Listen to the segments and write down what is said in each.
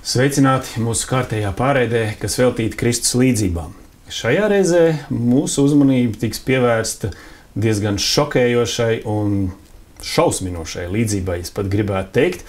Sveicināti mūsu kārtējā pārraidē, kas veltīta Kristus līdzībām. Šajā reizē mūsu uzmanība tiks pievērsta diezgan šokējošai un šausminošai līdzībai, es pat gribētu teikt.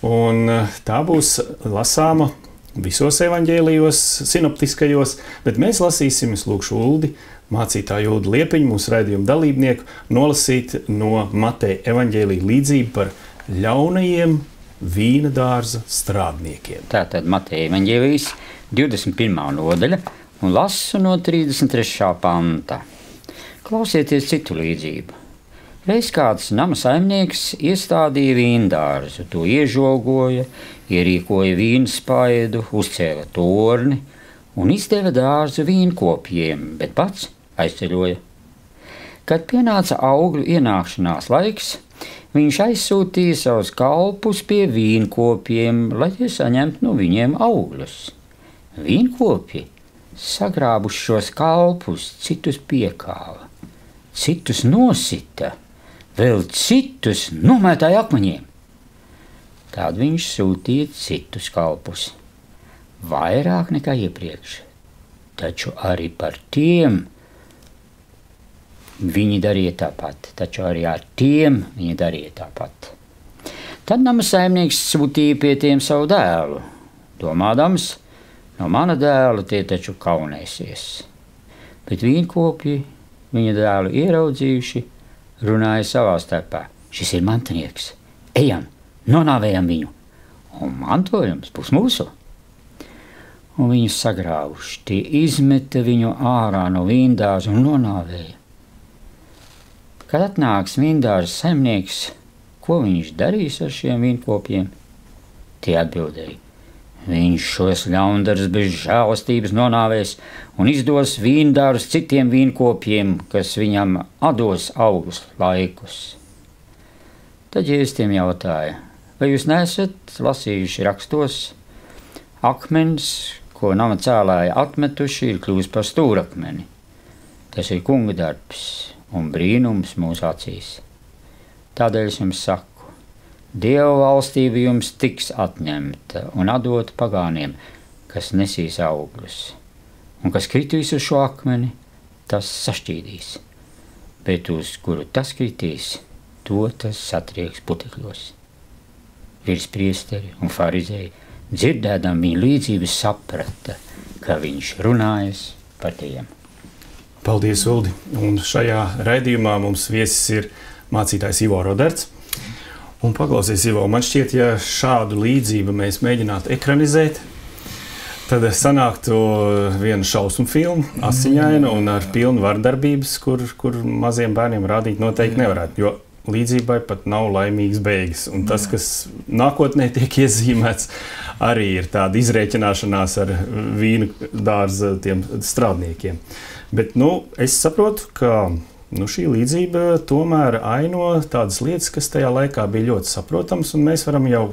Un tā būs lasāma visos evaņģēlijos, sinoptiskajos, bet mēs lasīsim, es lūkšu Uldi, mācītāju Uldi Liepiņu, mūsu raidījuma dalībnieku, nolasīt no Mateja evaņģēlija līdzību par ļaunajiem vīna dārza strādniekiem. Tātad Mateja evaņģēlijs 21. nodaļa un lasu no 33. panta. Klausieties citu līdzību. Reiz kāds nama saimnieks iestādīja vīndārzu, to iežogoja, ierīkoja vīna spaidu, uzcēla torni un izdeva dārzu vīnkopjiem, bet pats aizceļoja. Kad pienāca augļu ienākšanās laiks, viņš aizsūtīja savus kalpus pie vīnkopjiem, lai tie saņemtu no viņiem augļus. Vīnkopji, sagrābuši šos kalpus, citus piekāva, citus nosita, vēl citus nomētāja akmeņiem. Tad viņš sūtīja citus kalpus, vairāk nekā iepriekš, taču arī par tiem viņi darīja tāpat, taču arī ar tiem viņi darīja tāpat. Tad nama saimnieks sūtīja pie tiem savu dēlu, domādams, no mana dēla tie taču kaunēsies. Bet vīnkopji viņa dēlu ieraudzījuši, runāja savā starpā: šis ir mantinieks, ejam, nonāvējam viņu, un mantojums būs mūsu. Un viņus sagrāvuši, tie izmeta viņu ārā no vīndārza un nonāvēja. Kad atnāks vīndārza saimnieks, ko viņš darīs ar šiem vīnkopiem? Tie atbildēja: viņš šos ļaundarus bez žēlastības nonāvēs un izdos vīndārus citiem vīnkopiem, kas viņam atdos augus laikus. Tad Jēzus tiem jautāja: vai jūs neesat lasījuši rakstos? Akmens, ko nama cēlāji atmetuši, ir kļuvis par stūrakmeni. Tas ir kunga darbs un brīnums mūsu acīs. Tādēļ es jums saku, Dieva valstība jums tiks atņemta un atdota pagāniem, kas nesīs augļus. Un kas kritīs uz šo akmeni, tas sašķīdīs, bet uz kuru tas kritīs, to tas satrieks putekļos. Virspriesteri un farizēji, dzirdēdam viņa līdzības, saprata, ka viņš runājas par tiem. Paldies, Uldi! Un šajā raidījumā mums viesis ir mācītājs Ivo Roderts. Un paklausies, Ivo, man šķiet, ja šādu līdzību mēs mēģinātu ekranizēt, tad sanāktu viena šausmu filma, asiņaina un ar pilnu vardarbības, kur maziem bērniem rādīt noteikti nevarētu, jo līdzībai pat nav laimīgas beigas. Un tas, kas nākotnē tiek iezīmēts, arī ir tāda izrēķināšanās ar vīnu dārza tiem strādniekiem. Bet, es saprotu, ka šī līdzība tomēr aino tādas lietas, kas tajā laikā bija ļoti saprotams, un mēs varam jau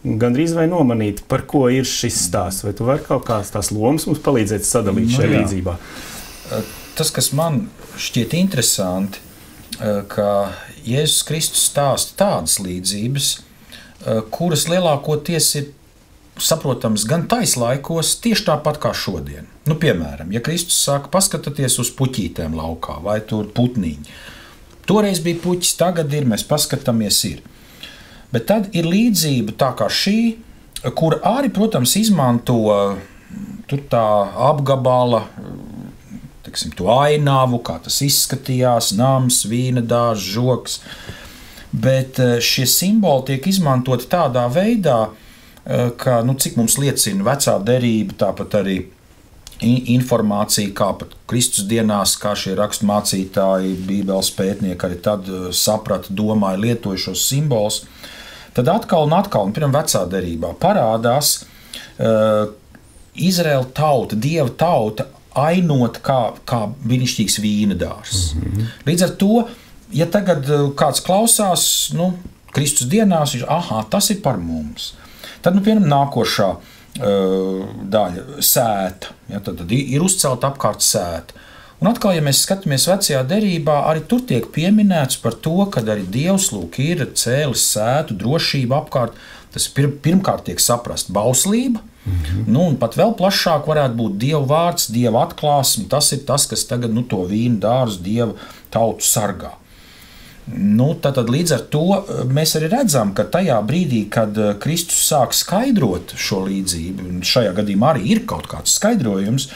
gandrīz vai nomanīt, par ko ir šis stāsts. Vai tu vari kaut kādas tās lomas mums palīdzēt sadalīt šajā līdzībā? Tas, kas man šķiet interesanti, ka Jēzus Kristus stāsta tādas līdzības, kuras lielākoties ir saprotams gan taislaikos, tieši tāpat kā šodien. Piemēram, ja Kristus saka, paskatieties uz puķītēm laukā vai tur putniņi. Toreiz bija puķis, tagad ir, mēs paskatāmies ir. Bet tad ir līdzība tā kā šī, kur arī, protams, izmanto tur tā apgabala, to ainavu, kā tas izskatījās, nams, vīna dārzs, žoks. Bet šie simboli tiek izmantoti tādā veidā, ka, cik mums liecina vecā derība, tāpat arī informācija, kā pat Kristus dienās, kā šie rakstmācītāji, bībeles pētnieki arī tad saprata, domāja, lietoja šos simbolus. Tad atkal un atkal, piemēram, vecā derībā parādās Izraēla tauta, Dieva tauta, ainot kā brīnišķīgs vīna dārzs. Līdz ar to, ja tagad kāds klausās, Kristus dienās, viņš, tas ir par mums. Tad, piemēram, nākošā daļa – sēta. Ja, tad ir uzcelta apkārt sēta. Un atkal, ja mēs skatāmies vecajā derībā, arī tur tiek pieminēts par to, ka arī Dievs, lūk, ir cēlis sētu, drošību apkārt. Tas pirmkārt tiek saprast bauslība, nu, un pat vēl plašāk varētu būt Dieva vārds, Dieva atklāsme. Tas ir tas, kas tagad to vīnu dārzu Dieva tautu sargā. Nu, tad līdz ar to mēs arī redzam, ka tajā brīdī, kad Kristus sāk skaidrot šo līdzību, un šajā gadījumā arī ir kaut kāds skaidrojums,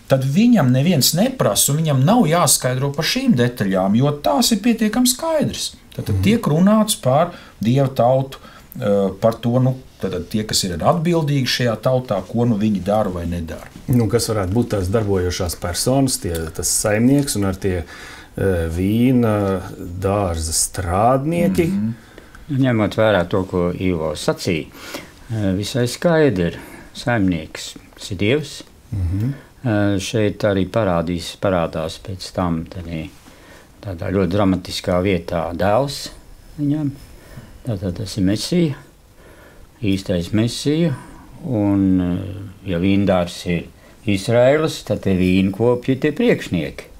tad viņam neviens neprasa, un viņam nav jāskaidro par šīm detaļām, jo tās ir pietiekami skaidrs. Tad tiek runāts par Dieva tautu, par to, tad tie, kas ir atbildīgi šajā tautā, ko viņi dara vai nedara. Kas varētu būt tās darbojošās personas, tas saimnieks un ar tie vīna dārza strādnieki? Ņemot vērā to, ko Ivo sacīja, visai skaidri saimnieks, tas ir Dievs. Šeit arī parādās pēc tam tādā ļoti dramatiskā vietā dēls viņam. Tātad tas ir Mesija, īstais Mesija, un ja vīndārs ir Izraēlas, tad tie vīnkopji, tie priekšnieki.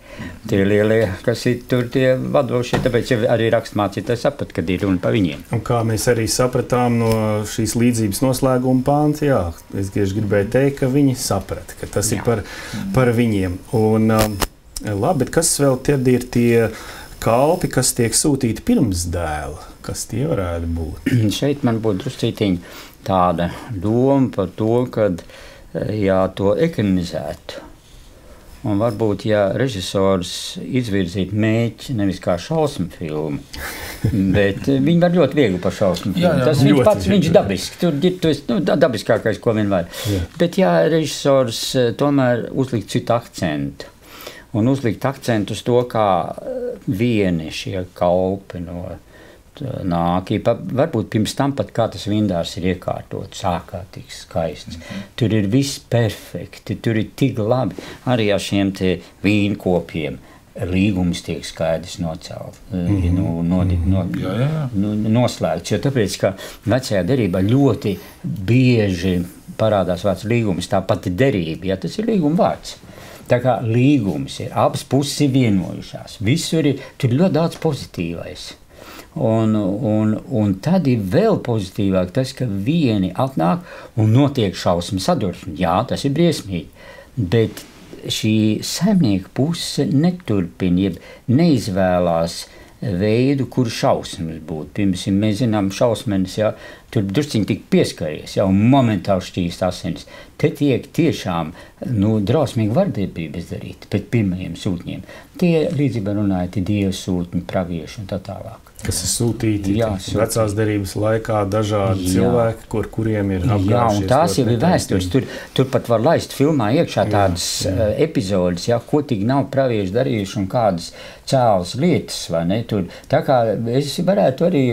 Tie lielie, kas ir tur tie vadošie, tāpēc arī rakstmācītājs saprat, kad ir runa par viņiem. Un kā mēs arī sapratām no šīs līdzības noslēguma pānta, jā, es gribēju teikt, ka viņi saprata, ka tas ir par viņiem. Un labi, bet kas vēl tad ir tie kalpi, kas tiek sūtīti pirms dēla? Kas tie varētu būt? Šeit man būtu druscītiņa tāda doma par to, kad to ekranizētu. Un varbūt, ja režisors izvirzītu mērķi nevis kā šausmu filmu, bet viņi var ļoti viegli par šausmu filmu. Tas viņš pats, viņš dabiski, tur dabiskākais, ko vien var. Bet ja režisors tomēr uzlikt citu akcentu, un uzlikt akcentu uz to, kā vieni šie kalpi nāk, varbūt pirms tam pat kā tas vīndārs ir iekārtots, ārkārtīgi skaists. Tur ir viss perfekti, tur ir tik labi. Arī ar šiem te vīnkopiem līgums tiek skaidrs noslēgts, jo tāpēc, ka vecajā derībā ļoti bieži parādās vārds līgums, tā pati derība, ja tas ir līguma vārds. Tā kā līgums ir, abas puses ir vienojušās, visur ir, tur ir ļoti daudz pozitīvais. Un tad ir vēl pozitīvāk tas, ka vieni atnāk un notiek šausmu sadursme. Jā, tas ir briesmīgi, bet šī saimnieka puse neturpina, jeb neizvēlās veidu, kur šausmas būtu. Piemēram, mēs zinām šausmenis, ja tur drusciņi tik pieskaries, ja, un momentāli šķīst asinis. Te tiek tiešām drausmīgi vardarbība izdarīta pēc pirmajiem sūtņiem. Tie līdzībā runāja tie Dieva sūtņi, pravieši un tā tālāk. Kas ir sūtīti vecās derības laikā dažādi cilvēki, kuriem ir apgājušies. Jā, un tās jau ir vēstures. Tur pat var laist filmā iekšā tādas epizodes, ja, ko tik nav pravieši darījuši un kādas cēlas lietas, vai ne? Tur, tā kā es varētu arī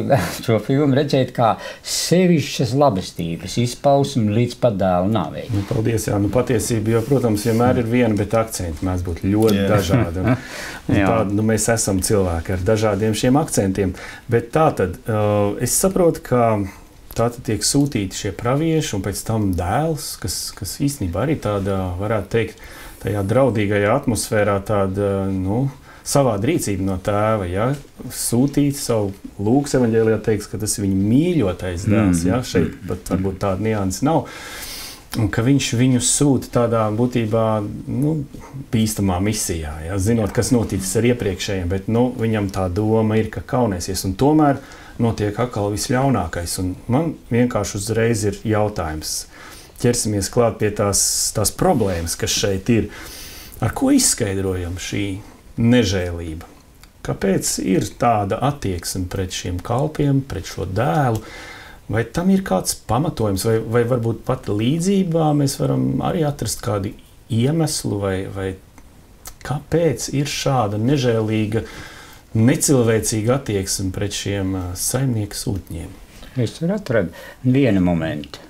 šo filmu redzēt kā sevišķas labestības izpausmi līdz pat dēla nāvei. Paldies, jā. Patiesība, jo, protams, vienmēr ir viena, bet akcenti mēs būtu ļoti dažādi. Un mēs esam cilvēki ar dažādiem šiem akcentiem. Bet tātad es saprotu, ka tātad tiek sūtīti šie pravieši un pēc tam dēls, kas īstenībā arī tāda, varētu teikt, tajā draudīgajā atmosfērā tāda, savāda rīcība no tēva, ja, sūtīt savu Lūkas evaņģēlijā teiks, ka tas ir viņa mīļotais dēls, ja, šeit pat varbūt tāda nianses nav. Un ka viņš viņu sūta tādā būtībā bīstamā misijā, ja, zinot, kas noticis ar iepriekšējiem, bet viņam tā doma ir, ka kaunēsies, un tomēr notiek atkal visļaunākais. Un man vienkārši uzreiz ir jautājums. Ķersimies klāt pie tās problēmas, kas šeit ir. Ar ko izskaidrojam šī nežēlība? Kāpēc ir tāda attieksme pret šiem kalpiem, pret šo dēlu? Vai tam ir kāds pamatojums, vai varbūt pat līdzībā mēs varam arī atrast kādu iemeslu, vai kāpēc ir šāda nežēlīga, necilvēcīga attieksme pret šiem saimnieku sūtņiem? Es tur atradu vienu momentu.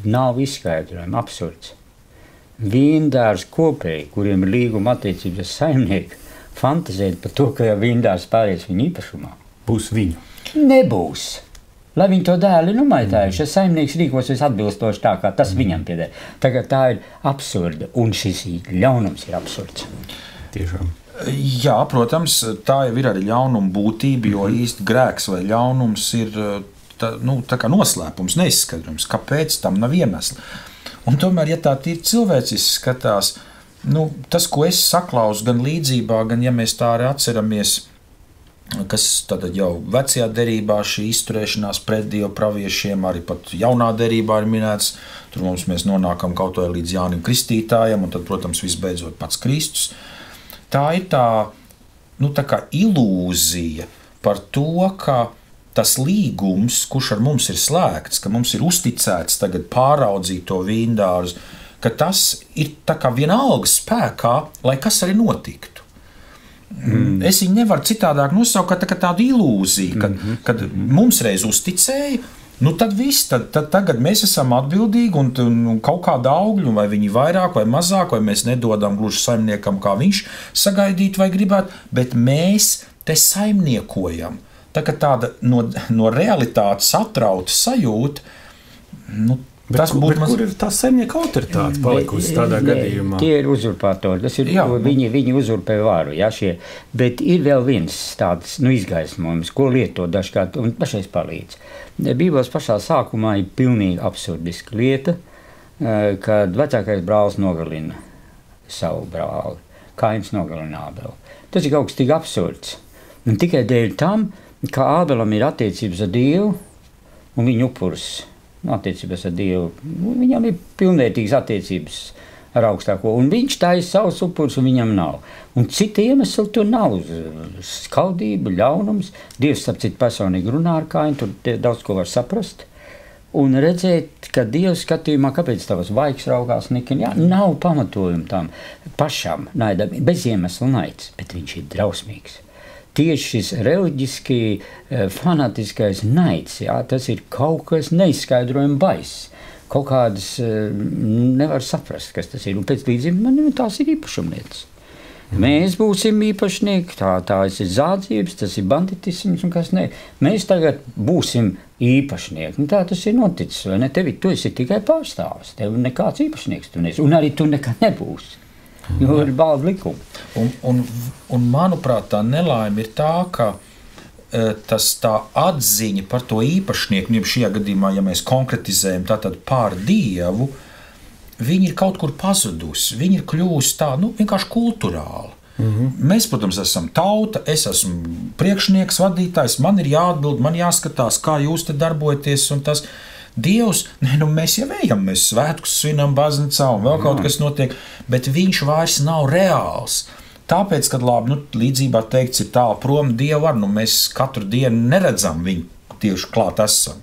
Nav izskaidrojumi, absurds. Vīndārs kopēji, kuriem ir līguma attiecības ar saimnieku, fantazēt par to, ka vīndārs pāries viņa īpašumā. Būs viņu? Nebūs. Lai viņi to dēli nomaitājuši, ja saimnieks rīkosies atbilstoši tā, kā tas viņam pieder. Tagad tā ir absurda, un šis ļaunums ir absurds. Tiešām. Jā, protams, tā jau ir arī ļaunuma būtība, jo īsti grēks vai ļaunums ir tā kā noslēpums, neizskaidrojums, kāpēc tam nav iemesla. Un tomēr, ja tā tīri cilvēciski skatās, tas, ko es saklausu gan līdzībā, gan, ja mēs tā arī atceramies, kas tad jau vecajā derībā šī izturēšanās pret Dievu praviešiem, arī pat jaunā derībā ir minēts, tur mēs nonākam kaut vai līdz Jānim Kristītājam, un tad, protams, visbeidzot pats Kristus. Tā ir tā kā ilūzija par to, ka tas līgums, kurš ar mums ir slēgts, ka mums ir uzticēts tagad pāraudzīt to vīndārzu, ka tas ir tā kā vienalga spēkā, lai kas arī notiktu. Es viņu nevaru citādāk nosaukt, kā tādu ilūziju, kad mums reiz uzticēja, tad viss, tad tagad mēs esam atbildīgi un kaut kāda augļu, vai viņi vairāk vai mazāk, vai mēs nedodam gluži saimniekam, kā viņš sagaidīt vai gribētu, bet mēs te saimniekojam. Tā kā tāda no realitātes atrauta sajūta, kur ir tā saimnieka autoritāte palikusi tādā gadījumā? Tie ir uzurpatori, viņi uzurpē varu, bet ir vēl viens tāds izgaismojums, ko lieto dažkārt un pašais palīdz. Bībeles pašā sākumā ir pilnīgi absurdiska lieta, kad vecākais brālis nogalina savu brāli, Kains nogalina Ābelu. Tas ir kaut kas tik absurds. Un tikai dēļ tam, ka Ābelam ir attiecības ar Dievu un viņa upuris attiecības ar Dievu. Viņam ir pilnvērtīgas attiecības ar augstāko, un viņš taisa savus upurus, un viņam nav. Un cita iemesla tur nav. Skaldība, ļaunums. Dievs, starp citu, personīgi runā ar Kainu, tur daudz ko var saprast. Un redzēt, ka Dieva skatījumā, kāpēc tavas vaigs raugās nikini, nav pamatojuma tam pašam naidam, bez iemesla naids, bet viņš ir drausmīgs. Tieši šis reliģiski fanatiskais naids, tas ir kaut kas neizskaidrojami baiss. Kaut kādas nevar saprast, kas tas ir. Un pēc līdzības tās ir īpašumlietas. Mēs būsim īpašnieki, tās ir zādzības, tas ir banditisms un kas ne. Mēs tagad būsim īpašnieki. Tā tas ir noticis, vai ne? Tu esi tikai pārstāvis, tev nekāds īpašnieks tu nesi, un arī tu nekad nebūsi. Jo ir balda likuma. Un manuprāt, tā nelaime ir tā, ka tā atziņa par to īpašnieku, šajā gadījumā, ja mēs konkretizējam tātad pār Dievu, viņi ir kaut kur pazudusi, viņi ir kļuvusi tā, vienkārši kulturāli. Mēs, protams, esam tauta, es esmu priekšnieks, vadītājs, man ir jāatbild, man jāskatās, kā jūs te darbojaties, un tas Dievs, mēs jau ejam, mēs svētkus svinam baznīcā un vēl kaut kas notiek, bet viņš vairs nav reāls. Tāpēc, kad līdzībā teikts ir tālu prom Dievu var, mēs katru dienu neredzam viņu tieši klāt esam.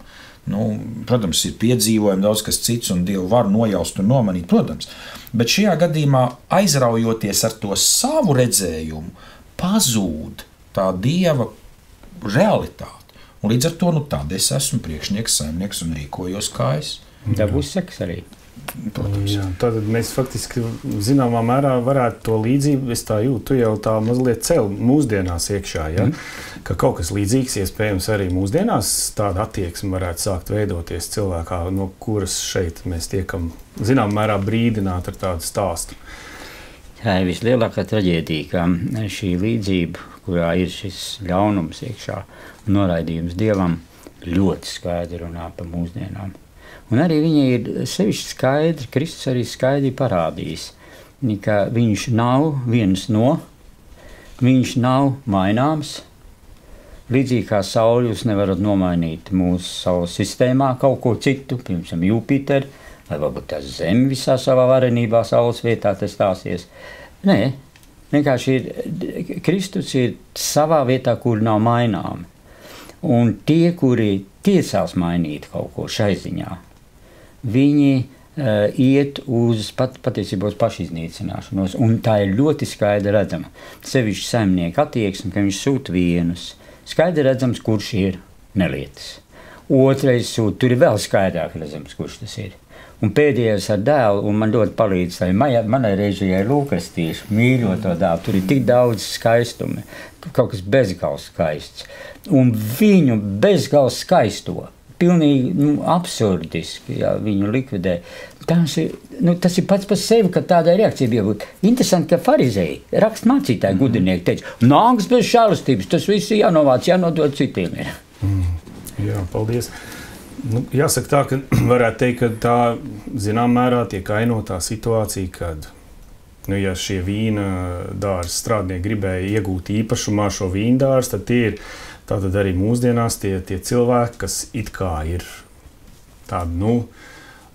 Protams, ir piedzīvojumi daudz kas cits un Dievu var nojaust un nomanīt, protams. Bet šajā gadījumā aizraujoties ar to savu redzējumu, pazūd tā Dieva realitāte. Un līdz ar to tāda es esmu priekšnieks, saimnieks un rīkojos kā es. Dabūs seks arī. Protams. Tad mēs faktiski zināmā mērā varētu to līdzību, es tā jūtu, tu jau tā mazliet cel mūsdienās iekšā, ka kaut kas līdzīgs iespējams arī mūsdienās tāda attieksme varētu sākt veidoties cilvēkā, no kuras šeit mēs tiekam zināmā mērā brīdināt ar tādu stāstu. Tā ir vislielākā traģēdija, ka šī līdzība, kurā ir šis ļaunums iekšā un noraidījums Dievam, ļoti skaidri runā par mūsdienām. Un arī viņa ir sevišķi skaidri, Kristus arī skaidri parādījis, ka viņš nav viens no, viņš nav maināms. Līdzīgi kā sauli jūs nevarat nomainīt mūsu saules sistēmā kaut ko citu, piemēram, Jupiteru, vai varbūt tā Zeme visā savā varenībā saules vietā tas stāsies. Nē, vienkārši Kristus ir savā vietā, kur nav maināmi. Un tie, kuri tiesās mainīt kaut ko šai ziņā, viņi iet uz patiesībā uz pašiznīcināšanos, un tā ir ļoti skaidri redzama. Sevišķi saimnieka attieksme, ka viņš sūta vienus. Skaidri redzams, kurš ir nelietis. Otrais sūta, tur ir vēl skaidrāk redzams, kurš tas ir. Un pēdējais ar dēlu, un man ļoti palīdz, manai režijai Lūkas tieši mīļoto dēlu, tur ir tik daudz skaistumi, kaut kas bezgals skaists. Un viņu bezgals skaisto, pilnīgi absurdiski, viņu likvidē. Tas ir pats par sevi, ka tādai reakcija bija būt. Interesanti, ka farizeji, rakstmācītāji gudrinieki teica, nāks bez žēlastības, tas viss jānovāc, jānodod citiem ir. Jā, paldies. Nu, jāsaka tā, ka varētu teikt, ka tā zinām mērā tiek ainotā situācija, kad ja šie vīna dārza strādnieki gribēja iegūt īpašumā šo vīndārzu, tad tie ir tātad arī mūsdienās tie cilvēki, kas it kā ir tādi,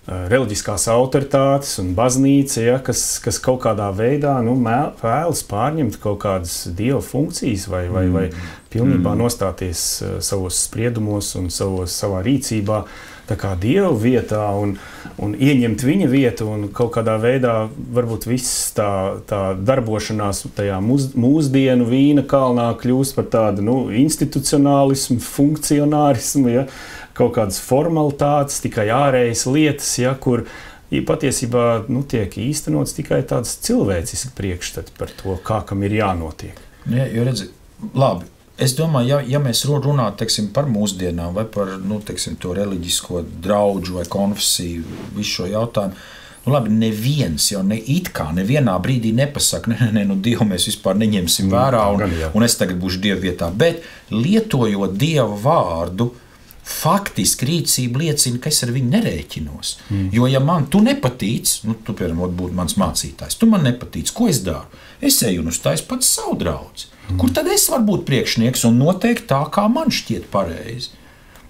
reliģiskās autoritātes un baznīca, ja, kas kaut kādā veidā vēlas pārņemt kaut kādas dieva funkcijas vai pilnībā nostāties savos spriedumos un savā rīcībā tā kā dieva vietā un ieņemt viņa vietu un kaut kādā veidā varbūt viss tā darbošanās tajā mūsdienu vīna kalnā kļūst par tādu institucionālismu, funkcionārismu, ja, kaut kādas formalitātes, tikai ārējas lietas, ja, kur patiesībā tiek īstenots tikai tāds cilvēcisks priekšstats par to, kā kam ir jānotiek. Ja, jo redzi, labi, es domāju, ja mēs runātu, teiksim, par mūsdienām vai par, teiksim, to reliģisko draudžu vai konfesiju, visu šo jautājumu, labi, neviens jau nevienā brīdī nepasaka, Dievu mēs vispār neņemsim vērā un es tagad būšu Dieva vietā, bet lietojot Dieva vārdu, faktiski rīcība liecina, ka es ar viņu nerēķinos. Jo, ja man tu nepatīc, tu, piemēram, būtu mans mācītājs, tu man nepatīc, ko es daru? Es eju un uztāju pats savu draudzi. Kur tad es varu būt priekšnieks un noteikt tā, kā man šķiet pareizi?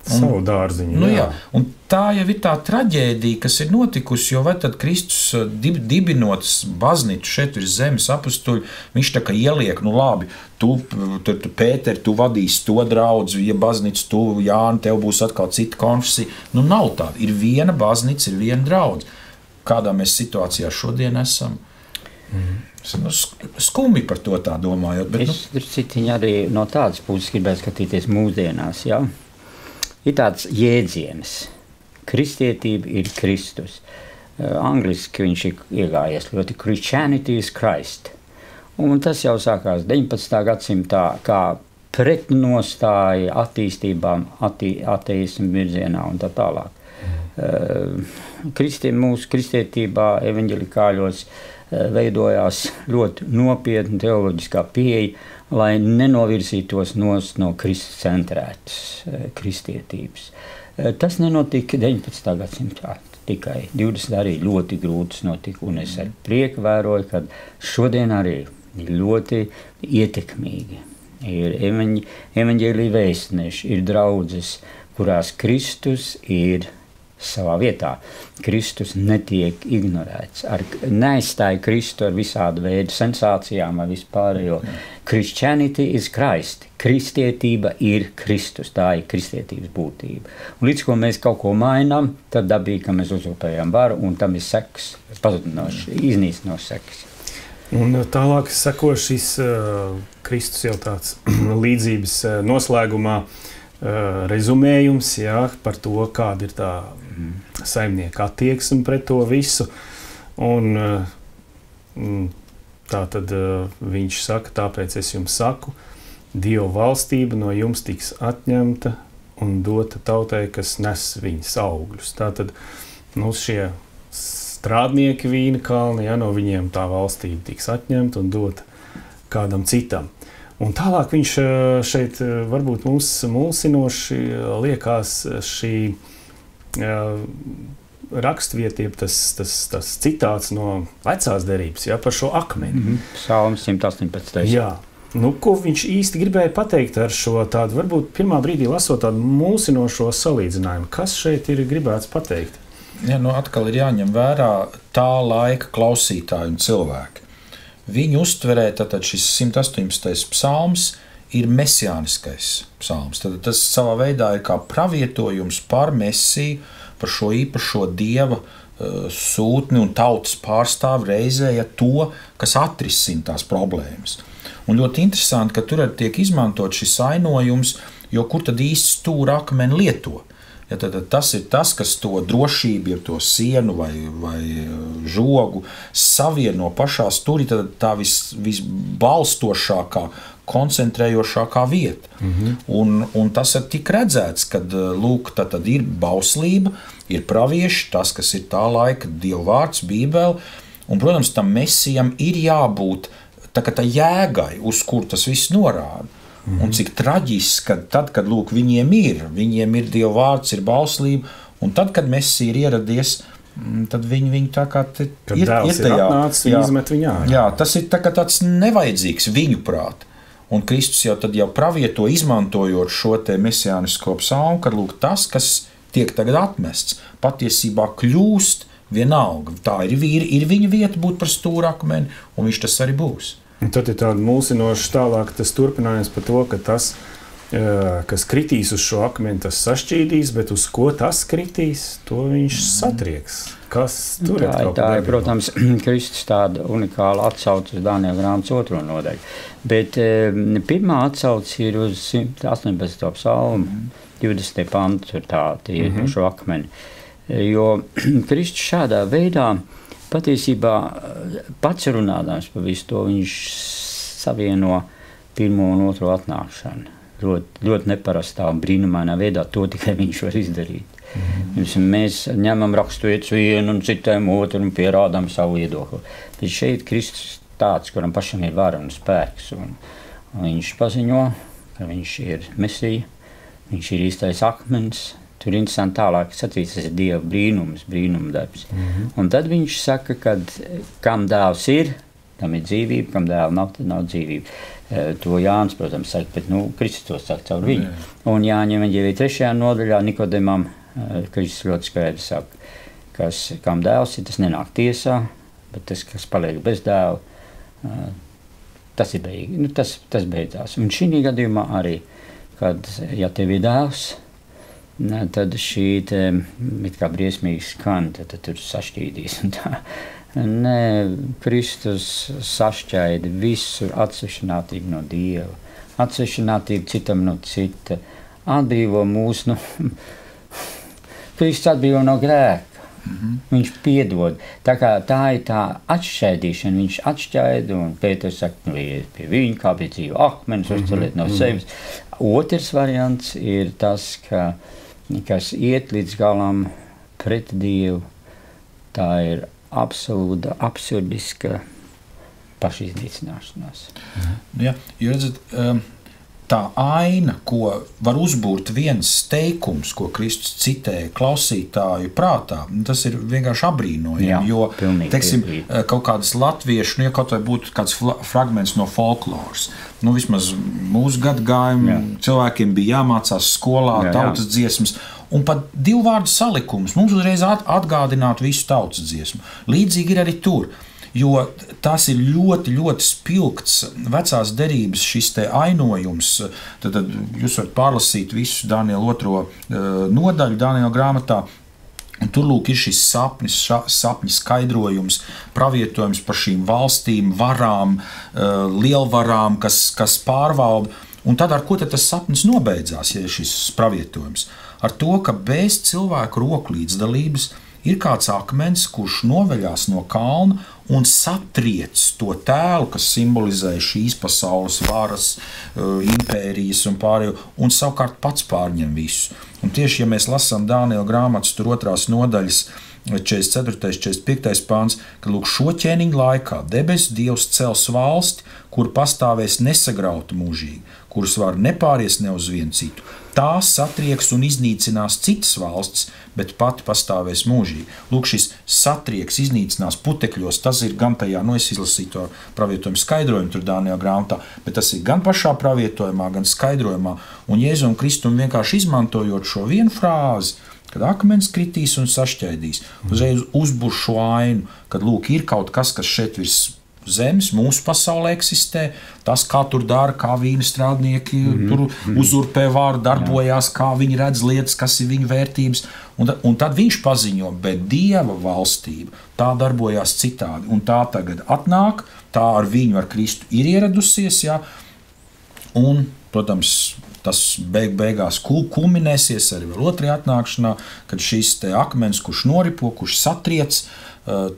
Savu dārziņu. Jā. Un tā jau ir tā traģēdija, kas ir notikusi, jo vai tad Kristus dibinot baznīcu šeit virs zemes apustuļu, viņš tā kā ieliek, labi, tu Pēteri, tu vadīsi to draudzi, ja baznīca, tu Jāni, tev būs atkal cita konfesija. Nav tā. Ir viena baznīca, ir viena draudze. Kādā mēs situācijā šodien esam? Skumji par to tā domājot. Bet, es citiņi arī no tādas puses gribēju skatīties mūsdienās, jā. Ir tāds jēdziens. Kristietība ir Kristus. Angliski viņš ir iegājies ļoti Christianity is Christ. Un tas jau sākās 19. gadsimtā kā pretnostāja attīstībām, ateismu virzienā un tā tālāk. Mūsu kristietībā, evaņģelikāļos veidojās ļoti nopietna teoloģiskā pieeja, lai nenovirzītos no Kristus centrētas kristietības. Tas nenotika 19. gadsimtā, tikai 20 arī ļoti grūtas notika, un es ar prieku vēroju, ka šodien arī ir ļoti ietekmīgi. Ir evaņģēlija vēstneši, ir draudzes, kurās Kristus ir savā vietā. Kristus netiek ignorēts. Neaizstāja Kristu ar visādu veidu sensācijām vai vispārējo. Christianity is Christ. Kristietība ir Kristus. Tā ir kristietības būtība. Un līdz ko mēs kaut ko mainām, tad dabīgi, ka mēs uzurpējam varu, un tam ir sekas, pazudinoši, iznīcinoši sekas. Un tālāk seko šis Kristus jau tāds līdzības noslēgumā rezumējums, jā, par to, kāda ir tā saimnieka attieksme pret to visu. Un tā tad viņš saka, tāpēc es jums saku, Dieva valstība no jums tiks atņemta un dota tautai, kas nes viņas augļus. Tātad šie strādnieki vīna kalni, ja, no viņiem tā valstība tiks atņemta un dota kādam citam. Un tālāk viņš šeit varbūt mums mulsinoši liekas šī rakstvieta, tas citāts no vecās derības, ja, par šo akmeni. Psalms 118. Jā. Ko viņš īsti gribēja pateikt ar šo tādu, varbūt pirmā brīdī lasot tādu mulsinošo salīdzinājumu? Kas šeit ir gribēts pateikt? Ja, atkal ir jāņem vērā tā laika klausītāji un cilvēki. Viņu uztverē, tātad šis 118. psalms ir mesiāniskais psalms. Tad tas savā veidā ir kā pravietojums par Mesiju, par šo īpašo Dieva sūtni un tautas pārstāvi reizē, ja to, kas atrisina tās problēmas. Un ļoti interesanti, ka tur tiek izmantot šis ainojums, jo kur tad īsti stūra akmeni lieto? Ja, tad tas ir tas, kas to drošību, to sienu vai žogu savieno pašā stūrī, tad tā visbalstošākā, koncentrējošākā vieta. Un tas ir tik redzēts, kad lūk, tad ir bauslība, ir pravieši, tas, kas ir tā laika Dieva vārds, Bībele, un, protams, tam Mesijam ir jābūt tā jēgai, uz kur tas viss norāda. un cik traģiski, ka tad, kad lūk, viņiem ir Dieva vārds, ir bauslība, un tad, kad Mesija ir ieradies, tad viņi tā kā ir tajā. Izmet viņu ārā. Jā, tas ir tā kā tāds nevajadzīgs viņu prāt. Un Kristus jau pravieto, izmantojot šo te mesiānisko psalmu, kad lūk, tas, kas tiek tagad atmests, patiesībā kļūst vienalga. Tā ir viņa vieta būt par stūrakmeni, un viņš tas arī būs. Un tad ir tāda mulsinoša tālāk tas turpinājums par to, ka tas, kas kritīs uz šo akmeni, tas sašķīdīs, bet uz ko tas kritīs, to viņš satrieks. Kas tur ir? Tā ir, protams, Kristus tāda unikāla atsauce uz Daniela grāmatas 2. nodaļu. Bet pirmā atsauce ir uz 118. psalmu, 20. pantu, tie ir šo akmeni. Jo Kristus šādā veidā patiesībā pats runādams par visu to, viņš savieno pirmo un otro atnākšanu. Ļoti neparastā un brīnumainā veidā to tikai viņš var izdarīt. Mēs ņemam raksturietas vienu un citiem otru un pierādām savu viedokli. Bet šeit Kristus tāds, kuram pašam ir vara un spēks. Un viņš paziņo, ka viņš ir Mesija, viņš ir īstais akmens. Tur ir interesanti tālāk sacīt, tas ir Dieva brīnuma darbs. Un tad viņš saka, ka kam dēls ir, tam ir dzīvība, kam dēla nav, tad nav dzīvība. To Jānis, protams, saka, bet Kristus to saka caur viņu. Un Jāņa evaņģēlija 3. nodaļā Nikodemam Kristus ļoti skaidri saka, kam dēls ir, tas nenāk tiesā, bet tas, kas paliek bez dēla, tas ir tas beidzās. Un šī gadījumā arī, kad, ja tev ir dēls, tad šī kā briesmīgi skan, tad tur sašķīdīs. Nē, Kristus sašķaida visu atsevišķinātību no Dieva, atsevišķinātību citam no cita, atbrīvo mūs no... Kristus atbrīvo no grēka, viņš piedod. Tā ir tā atšķaidīšana, viņš atšķaida, un Pēters saka, iet pie viņa, kā pie dzīva akmenis, uzceliet no sevis. Otrs variants ir tas, kas iet līdz galam pret Dievu, tā ir absolūta, absurdiska pašiznīcināšanās. Ja, jo redzat, tā aina, ko var uzbūrt viens teikums, ko Kristus citē klausītāju prātā, tas ir vienkārši abrīnojami, jo, teiksim, kaut kādas latviešu, ja kaut vai būtu kāds fragments no folkloras, vismaz mūsu gadgājumu cilvēkiem bija jāmācās skolā tautas dziesmas, un pat 2 vārdu salikums mums uzreiz atgādinātu visu tautas dziesmu. Līdzīgi ir arī tur, jo tas ir ļoti, ļoti spilgts vecās derības šis te ainojums. Tad jūs varat pārlasīt visu Daniela 2. nodaļu Daniela grāmatā, un tur lūk ir šis sapņu skaidrojums, pravietojums par šīm valstīm, varām, lielvarām, kas pārvalda. Un tad ar ko tad tas sapnis nobeidzās, ja ir šis pravietojums? Ar to, ka bez cilvēku roku līdzdalības ir kāds akmens, kurš noveļās no kalna un satriec to tēlu, kas simbolizē šīs pasaules varas, impērijas un pārējo, un savukārt pats pārņem visu. Un tieši, ja mēs lasām Daniela grāmatas 2. nodaļas 44. 45. pāns, ka lūk šo ķēniņu laikā debesu Dievs cels valsti, kur pastāvēs nesagrauta mūžīgi, kuras var nepāries ne uz vienu citu. Tā satrieks un iznīcinās citas valstis, bet pati pastāvēs mūžīgi. Lūk, šis satrieks iznīcinās putekļos, tas ir gan tajā, es izlasīju to pravietojumu skaidrojumu tur Daniela grāmatā, bet tas ir gan pašā pravietojumā, gan skaidrojumā. Un Jēzu un Kristum vienkārši izmantojot šo vienu frāzi, kad akmens kritīs un sašķaidīs, uzreiz uzbūr šo ainu, kad lūk, ir kaut kas šeit virs zemes, mūsu pasaulē eksistē, tas, kā tur dara, kā vīna strādnieki tur uzurpē varu, darbojās, kā viņi redz lietas, kas ir viņu vērtības, un tad viņš paziņo, bet Dieva valstība, tā darbojās citādi, un tā tagad atnāk, tā ar viņu, ar Kristu ir ieradusies, un, protams, tas beigās kulminēsies arī vēl otrajā atnākšanā, kad šis te akmens, kurš noripo, kurš satriec,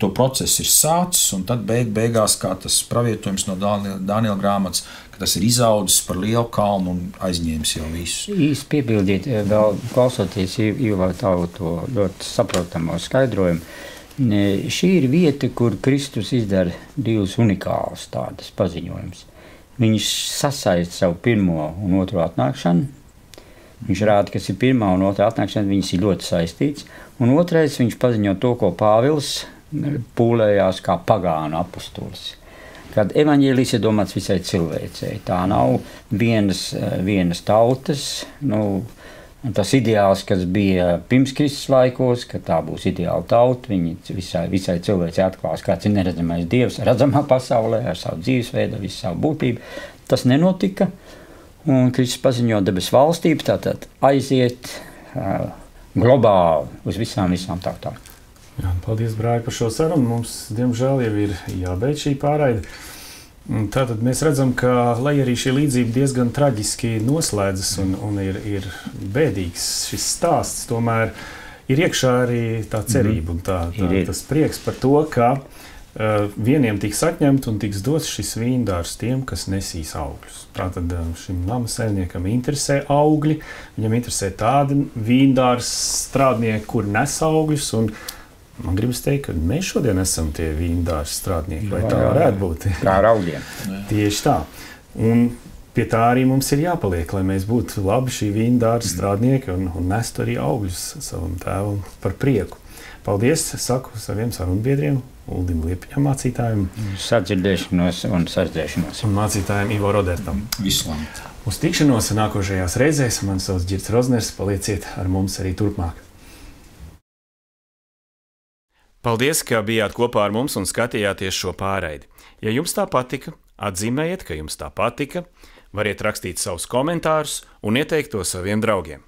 to procesu ir sācis, un tad beigās, kā tas pravietojums no Daniela grāmatas, ka tas ir izaudzis par lielu kalnu un aizņēmis jau visu. Īsti piebildiet, vēl klausoties Ivo tavu to ļoti saprotamo skaidrojumu, šī ir vieta, kur Kristus izdara 2 unikālus tādas paziņojumus. viņš sasaista savu pirmo un otro atnākšanu. Viņš rāda, kas ir pirmā un otrā atnākšana, viņas ir ļoti saistīts. Un otrais, viņš paziņo to, ko Pāvils pūlējās kā pagānu apustulis. Kad evaņģēlijs ir domāts visai cilvēcei, tā nav vienas tautas, tas ideāls, kas bija pirms Kristus laikos, ka tā būs ideāla tauta, viņi visai cilvēcei atklās, kāds ir neredzamais Dievs redzamā pasaulē ar savu dzīvesveidu, visu savu būtību. Tas nenotika, un Kristus paziņo debesu valstību, tātad aiziet globāli uz visām tautām. Jā, paldies, brāļi, par šo sarunu. Mums, diemžēl, jau ir jābeidz šī pārraide. Tātad mēs redzam, ka, lai arī šī līdzība diezgan traģiski noslēdzas un ir bēdīgs šis stāsts, tomēr ir iekšā arī tā cerība un tas prieks par to, ka vieniem tiks atņemt un tiks dots šis vīndārs tiem, kas nesīs augļus. Tātad šim nama saimniekam interesē augļi, viņam interesē tādi vīndārs strādnieki, kur nes augļus, un man gribas teikt, ka mēs šodien esam tie vīndārs strādnieki, vai tā varētu būt? Kā ar augļiem. Tieši tā. Un pie tā arī mums ir jāpaliek, lai mēs būtu labi šī vīndāra strādnieki un nestu arī augļus savam tēvam par prieku. Paldies, saku saviem sarunbiedriem, Uldim Liepiņam mācītājiem. Sadzirdēšanos un sardzēšanos. Un mācītājiem Ivo Rodertam. Vislabāk. Uz tikšanos nākošajās reizēs. Man sauc Girts Rozners. Palieciet ar mums arī turpmāk. Paldies, ka bijāt kopā ar mums un skatījāties šo pārraidi. Ja jums tā patika, atzīmējiet, ka jums tā patika, variet rakstīt savus komentārus un ieteikt to saviem draugiem.